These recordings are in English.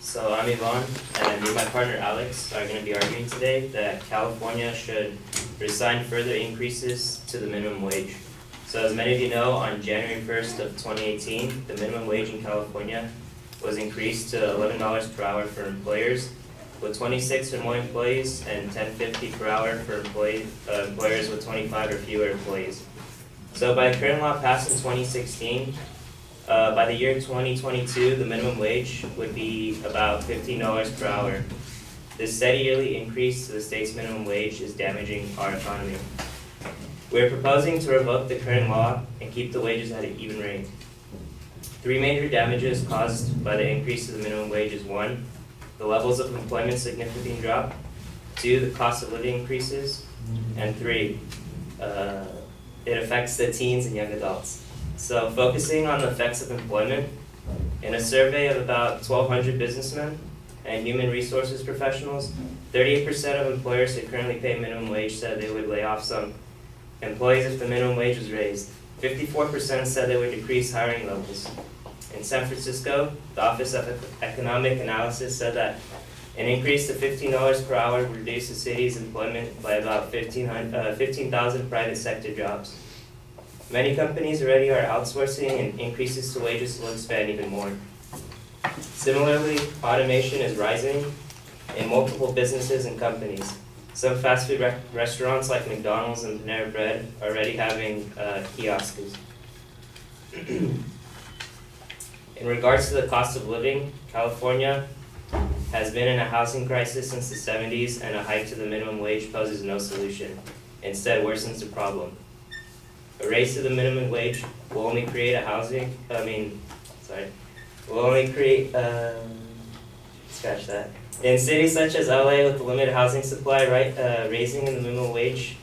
So I'm Yvonne, and me and my partner Alex are going to be arguing today that California should resign further increases to the minimum wage. So as many of you know, on January 1st of 2018, the minimum wage in California was increased to $11 per hour for employers with 26 or more employees and $10.50 per hour for employers with 25 or fewer employees. So by the current law passed in 2016, by the year 2022, the minimum wage would be about $15 per hour. This steady yearly increase to the state's minimum wage is damaging our economy. We are proposing to revoke the current law and keep the wages at an even rate. Three major damages caused by the increase to the minimum wage is 1, the levels of employment significantly drop, 2, the cost of living increases, and 3, it affects the teens and young adults. So focusing on the effects of employment, in a survey of about 1,200 businessmen and human resources professionals, 38% of employers who currently pay minimum wage said they would lay off some employees if the minimum wage was raised. 54% said they would decrease hiring levels. In San Francisco, the Office of Economic Analysis said that an increase to $15 per hour would reduce the city's employment by about 15,000 private sector jobs. Many companies already are outsourcing, and increases to wages will expand even more. Similarly, automation is rising in multiple businesses and companies. Some fast food restaurants like McDonald's and Panera Bread are already having kiosks. In regards to the cost of living, California has been in a housing crisis since the 70s, and a hike to the minimum wage poses no solution. Instead, worsens the problem. A raise to the minimum wage will only create scratch that. In cities such as LA with a limited housing supply, raising the minimum wage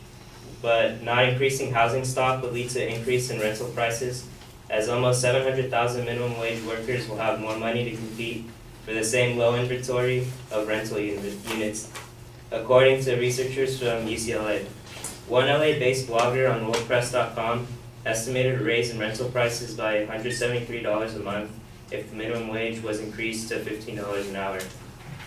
but not increasing housing stock would lead to an increase in rental prices, as almost 700,000 minimum wage workers will have more money to compete for the same low inventory of rental units, according to researchers from UCLA. One LA-based blogger on WorldPress.com estimated a raise in rental prices by $173 a month if the minimum wage was increased to $15 an hour.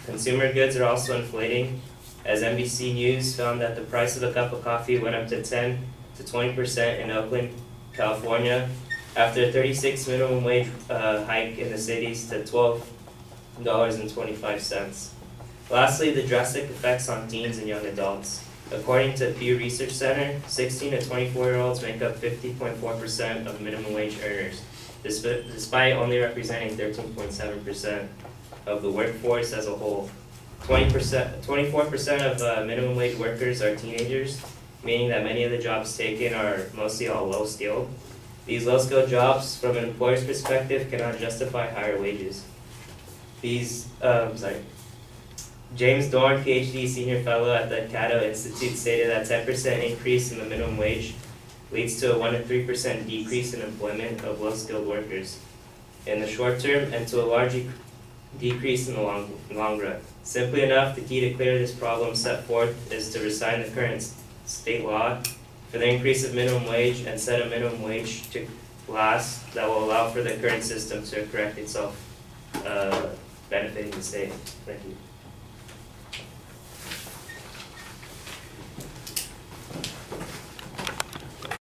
Consumer goods are also inflating, as NBC News found that the price of a cup of coffee went up to 10 to 20% in Oakland, California, after a 36 minimum wage hike in the cities to $12.25. Lastly, the drastic effects on teens and young adults. According to Pew Research Center, 16 to 24-year-olds make up 50.4% of minimum wage earners, despite only representing 13.7% of the workforce as a whole. 24% of minimum wage workers are teenagers, meaning that many of the jobs taken are mostly all low-skilled. These low-skilled jobs, from an employer's perspective, cannot justify higher wages. James Dorn, PhD senior fellow at the Cato Institute, stated that 10% increase in the minimum wage leads to a 1 to 3% decrease in employment of low-skilled workers in the short term, and to a large decrease in the long run. Simply enough, the key to clear this problem set forth is to resign the current state law for the increase of minimum wage and set a minimum wage to last that will allow for the current system to correct itself, benefiting the state. Thank you.